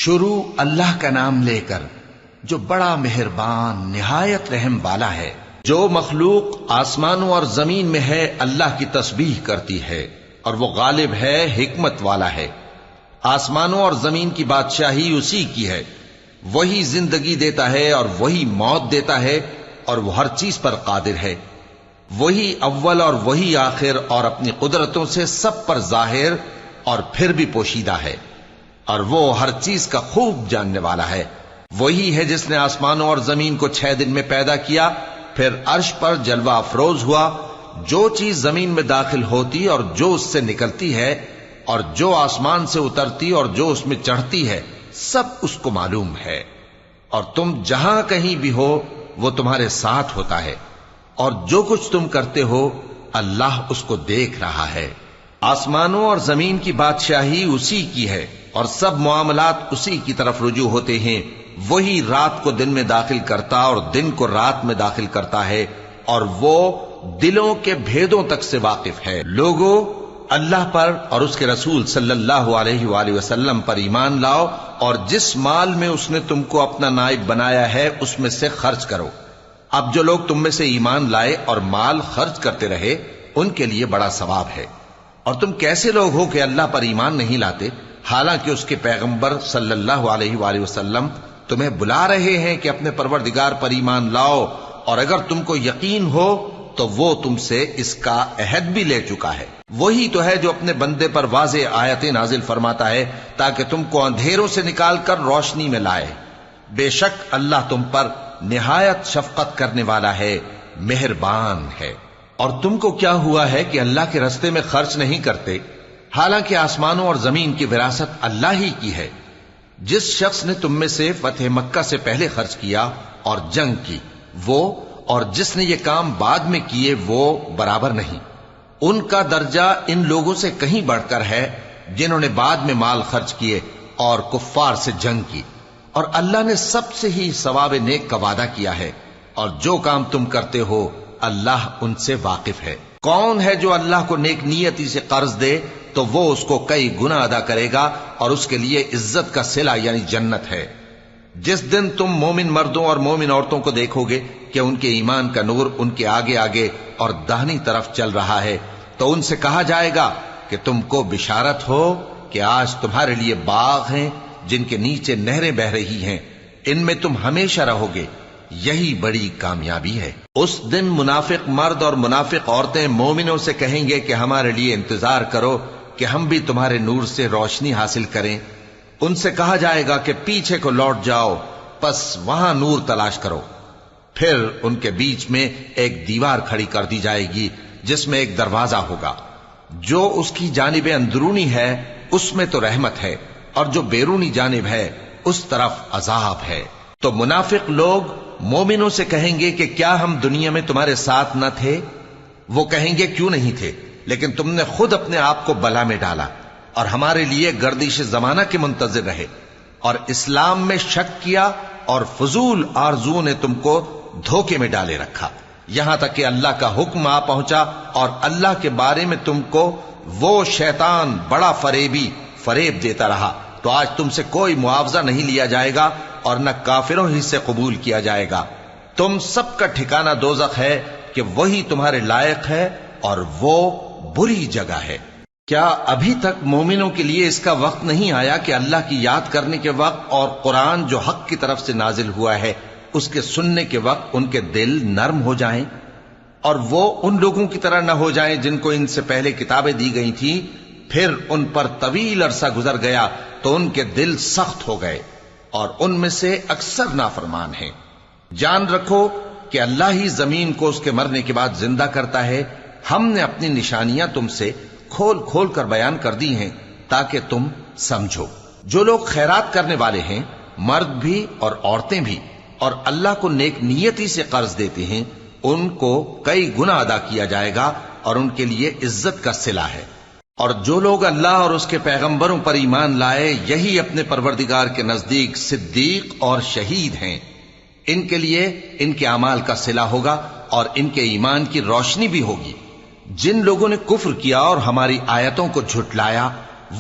شروع اللہ کا نام لے کر جو بڑا مہربان نہایت رحم والا ہے۔ جو مخلوق آسمانوں اور زمین میں ہے اللہ کی تسبیح کرتی ہے، اور وہ غالب ہے، حکمت والا ہے۔ آسمانوں اور زمین کی بادشاہی اسی کی ہے، وہی زندگی دیتا ہے اور وہی موت دیتا ہے، اور وہ ہر چیز پر قادر ہے۔ وہی اول اور وہی آخر، اور اپنی قدرتوں سے سب پر ظاہر اور پھر بھی پوشیدہ ہے، اور وہ ہر چیز کا خوب جاننے والا ہے۔ وہی ہے جس نے آسمانوں اور زمین کو 6 دن میں پیدا کیا، پھر عرش پر جلوہ افروز ہوا۔ جو چیز زمین میں داخل ہوتی اور جو اس سے نکلتی ہے، اور جو آسمان سے اترتی اور جو اس میں چڑھتی ہے، سب اس کو معلوم ہے۔ اور تم جہاں کہیں بھی ہو وہ تمہارے ساتھ ہوتا ہے، اور جو کچھ تم کرتے ہو اللہ اس کو دیکھ رہا ہے۔ آسمانوں اور زمین کی بادشاہی اسی کی ہے، اور سب معاملات اسی کی طرف رجوع ہوتے ہیں۔ وہی رات کو دن میں داخل کرتا اور دن کو رات میں داخل کرتا ہے، اور وہ دلوں کے بھیدوں تک سے واقف ہے۔ لوگوں، اللہ پر اور اس کے رسول صلی اللہ علیہ وآلہ وسلم پر ایمان لاؤ، اور جس مال میں اس نے تم کو اپنا نائب بنایا ہے اس میں سے خرچ کرو۔ اب جو لوگ تم میں سے ایمان لائے اور مال خرچ کرتے رہے ان کے لیے بڑا ثواب ہے۔ اور تم کیسے لوگ ہو کہ اللہ پر ایمان نہیں لاتے، حالانکہ اس کے پیغمبر صلی اللہ علیہ وآلہ وسلم تمہیں بلا رہے ہیں کہ اپنے پروردگار پر ایمان لاؤ، اور اگر تم کو یقین ہو تو وہ تم سے اس کا عہد بھی لے چکا ہے۔ وہی تو ہے جو اپنے بندے پر واضح آیتیں نازل فرماتا ہے تاکہ تم کو اندھیروں سے نکال کر روشنی میں لائے۔ بے شک اللہ تم پر نہایت شفقت کرنے والا ہے، مہربان ہے۔ اور تم کو کیا ہوا ہے کہ اللہ کے رستے میں خرچ نہیں کرتے، حالانکہ آسمانوں اور زمین کی وراثت اللہ ہی کی ہے۔ جس شخص نے تم میں سے فتح مکہ سے پہلے خرچ کیا اور جنگ کی، وہ اور جس نے یہ کام بعد میں کیے وہ برابر نہیں۔ ان کا درجہ ان لوگوں سے کہیں بڑھ کر ہے جنہوں نے بعد میں مال خرچ کیے اور کفار سے جنگ کی، اور اللہ نے سب سے ہی ثواب نیک کا وعدہ کیا ہے، اور جو کام تم کرتے ہو اللہ ان سے واقف ہے۔ کون ہے جو اللہ کو نیک نیتی سے قرض دے تو وہ اس کو کئی گنا ادا کرے گا، اور اس کے لیے عزت کا صلہ یعنی جنت ہے۔ جس دن تم مومن مردوں اور مومن عورتوں کو دیکھو گے کہ ان کے ایمان کا نور ان کے آگے آگے اور داہنی طرف چل رہا ہے، تو ان سے کہا جائے گا کہ تم کو بشارت ہو کہ آج تمہارے لیے باغ ہیں جن کے نیچے نہریں بہ رہی ہیں، ان میں تم ہمیشہ رہو گے، یہی بڑی کامیابی ہے۔ اس دن منافق مرد اور منافق عورتیں مومنوں سے کہیں گے کہ ہمارے لیے انتظار کرو کہ ہم بھی تمہارے نور سے روشنی حاصل کریں۔ ان سے کہا جائے گا کہ پیچھے کو لوٹ جاؤ، پس وہاں نور تلاش کرو۔ پھر ان کے بیچ میں ایک دیوار کھڑی کر دی جائے گی جس میں ایک دروازہ ہوگا، جو اس کی جانب اندرونی ہے اس میں تو رحمت ہے، اور جو بیرونی جانب ہے اس طرف عذاب ہے۔ تو منافق لوگ مومنوں سے کہیں گے کہ کیا ہم دنیا میں تمہارے ساتھ نہ تھے؟ وہ کہیں گے کیوں نہیں تھے، لیکن تم نے خود اپنے آپ کو بلا میں ڈالا اور ہمارے لیے گردش زمانہ کے منتظر رہے، اور اسلام میں شک کیا، اور فضول آرزو نے تم کو دھوکے میں ڈالے رکھا، یہاں تک کہ اللہ کا حکم آ پہنچا، اور اللہ کے بارے میں تم کو وہ شیطان بڑا فریبی فریب دیتا رہا۔ تو آج تم سے کوئی معاوضہ نہیں لیا جائے گا، اور نہ کافروں ہی سے قبول کیا جائے گا۔ تم سب کا ٹھکانہ دوزخ ہے کہ وہی تمہارے لائق ہے، اور وہ بری جگہ ہے۔ کیا ابھی تک مومنوں کے لیے اس کا وقت نہیں آیا کہ اللہ کی یاد کرنے کے وقت اور قرآن جو حق کی طرف سے نازل ہوا ہے اس کے سننے کے وقت ان کے دل نرم ہو جائیں، اور وہ ان لوگوں کی طرح نہ ہو جائیں جن کو ان سے پہلے کتابیں دی گئی تھیں، پھر ان پر طویل عرصہ گزر گیا تو ان کے دل سخت ہو گئے، اور ان میں سے اکثر نافرمان ہیں۔ جان رکھو کہ اللہ ہی زمین کو اس کے مرنے کے بعد زندہ کرتا ہے۔ ہم نے اپنی نشانیاں تم سے کھول کھول کر بیان کر دی ہیں تاکہ تم سمجھو۔ جو لوگ خیرات کرنے والے ہیں، مرد بھی اور عورتیں بھی، اور اللہ کو نیک نیتی سے قرض دیتے ہیں، ان کو کئی گنا ادا کیا جائے گا، اور ان کے لیے عزت کا صلہ ہے۔ اور جو لوگ اللہ اور اس کے پیغمبروں پر ایمان لائے، یہی اپنے پروردگار کے نزدیک صدیق اور شہید ہیں۔ ان کے لیے ان کے اعمال کا صلہ ہوگا، اور ان کے ایمان کی روشنی بھی ہوگی۔ جن لوگوں نے کفر کیا اور ہماری آیتوں کو جھٹلایا،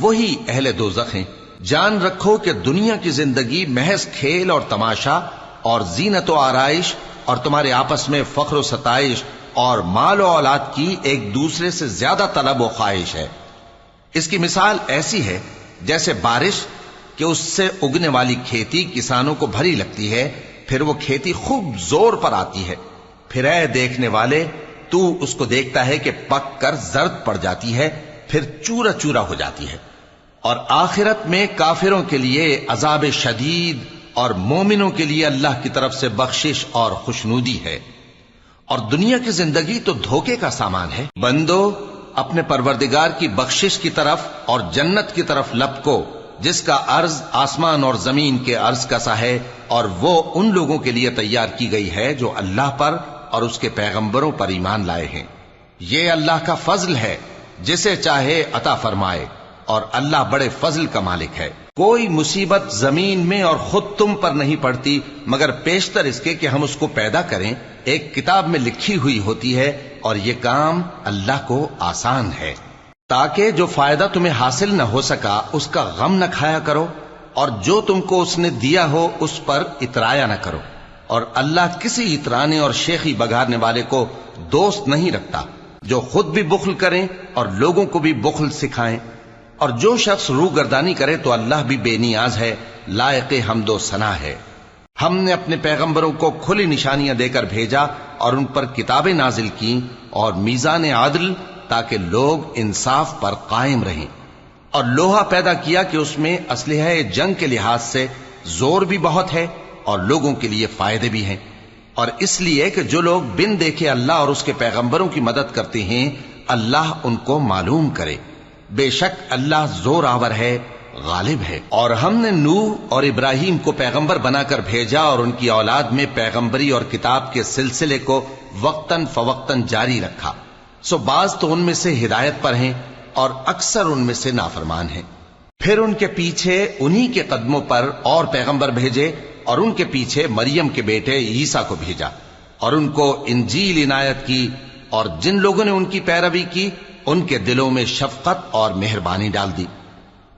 وہی اہل دوزخ ہیں۔ جان رکھو کہ دنیا کی زندگی محض کھیل اور تماشا اور زینت و آرائش اور تمہارے آپس میں فخر و ستائش اور مال و اولاد کی ایک دوسرے سے زیادہ طلب و خواہش ہے۔ اس کی مثال ایسی ہے جیسے بارش کہ اس سے اگنے والی کھیتی کسانوں کو بھری لگتی ہے، پھر وہ کھیتی خوب زور پر آتی ہے، پھر اے دیکھنے والے تو اس کو دیکھتا ہے کہ پک کر زرد پڑ جاتی ہے، پھر چورا چورا ہو جاتی ہے۔ اور آخرت میں کافروں کے لیے عذاب شدید اور مومنوں کے لیے اللہ کی طرف سے بخشش اور خوشنودی ہے۔ اور دنیا کی زندگی تو دھوکے کا سامان ہے۔ بندو اپنے پروردگار کی بخشش کی طرف اور جنت کی طرف لپکو جس کا عرض آسمان اور زمین کے عرض کا سا ہے، اور وہ ان لوگوں کے لیے تیار کی گئی ہے جو اللہ پر اور اس کے پیغمبروں پر ایمان لائے ہیں۔ یہ اللہ کا فضل ہے، جسے چاہے عطا فرمائے، اور اللہ بڑے فضل کا مالک ہے۔ کوئی مصیبت زمین میں اور خود تم پر نہیں پڑتی مگر پیشتر اس کے کہ ہم اس کو پیدا کریں، ایک کتاب میں لکھی ہوئی ہوتی ہے، اور یہ کام اللہ کو آسان ہے۔ تاکہ جو فائدہ تمہیں حاصل نہ ہو سکا اس کا غم نہ کھایا کرو، اور جو تم کو اس نے دیا ہو اس پر اترایا نہ کرو۔ اور اللہ کسی اترانے اور شیخی بگارنے والے کو دوست نہیں رکھتا، جو خود بھی بخل کریں اور لوگوں کو بھی بخل سکھائیں۔ اور جو شخص روگردانی کرے تو اللہ بھی بے نیاز ہے، لائق حمد و ثنا ہے۔ ہم نے اپنے پیغمبروں کو کھلی نشانیاں دے کر بھیجا اور ان پر کتابیں نازل کی اور میزان عدل، تاکہ لوگ انصاف پر قائم رہیں، اور لوہا پیدا کیا کہ اس میں اسلحہ جنگ کے لحاظ سے زور بھی بہت ہے اور لوگوں کے لیے فائدے بھی ہیں، اور اس لیے کہ جو لوگ بن دیکھے اللہ اور اس کے پیغمبروں کی مدد کرتے ہیں اللہ ان کو معلوم کرے۔ بے شک اللہ زور آور ہے، غالب ہے۔ اور ہم نے نوح اور ابراہیم کو پیغمبر بنا کر بھیجا اور ان کی اولاد میں پیغمبری اور کتاب کے سلسلے کو وقتاً فوقتاً جاری رکھا، سو بعض تو ان میں سے ہدایت پر ہیں اور اکثر ان میں سے نافرمان ہیں۔ پھر ان کے پیچھے انہی کے قدموں پر اور پیغمبر بھیجے، اور ان کے پیچھے مریم کے بیٹے عیسیٰ کو بھیجا، اور ان کو انجیل عنایت کی، اور جن لوگوں نے ان کی پیروی کی ان کے دلوں میں شفقت اور مہربانی ڈال دی۔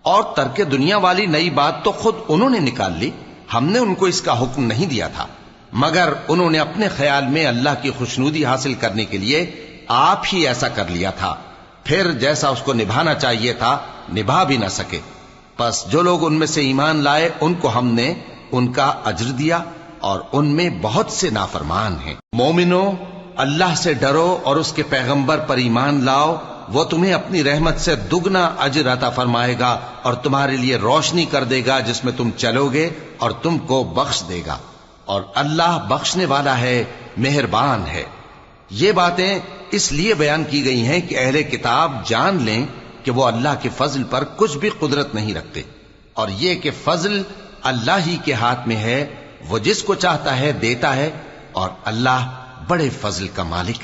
اور ترک دنیا والی نئی بات تو خود انہوں نے نکال لی، ہم نے ان کو اس کا حکم نہیں دیا تھا، مگر انہوں نے اپنے خیال میں اللہ کی خوشنودی حاصل کرنے کے لیے آپ ہی ایسا کر لیا تھا، پھر جیسا اس کو نبھانا چاہیے تھا نبھا بھی نہ سکے۔ پس جو لوگ ان میں سے ایمان لائے ان کو ہم نے ان کا اجر دیا، اور ان میں بہت سے نافرمان ہیں۔ مومنو اللہ سے ڈرو اور اس کے پیغمبر پر ایمان لاؤ، وہ تمہیں اپنی رحمت سے دگنا اجر عطا فرمائے گا اور تمہارے لیے روشنی کر دے گا جس میں تم چلو گے، اور تم کو بخش دے گا، اور اللہ بخشنے والا ہے، مہربان ہے۔ یہ باتیں اس لیے بیان کی گئی ہیں کہ اہل کتاب جان لیں کہ وہ اللہ کے فضل پر کچھ بھی قدرت نہیں رکھتے، اور یہ کہ فضل اللہ ہی کے ہاتھ میں ہے، وہ جس کو چاہتا ہے دیتا ہے، اور اللہ بڑے فضل کا مالک ہے۔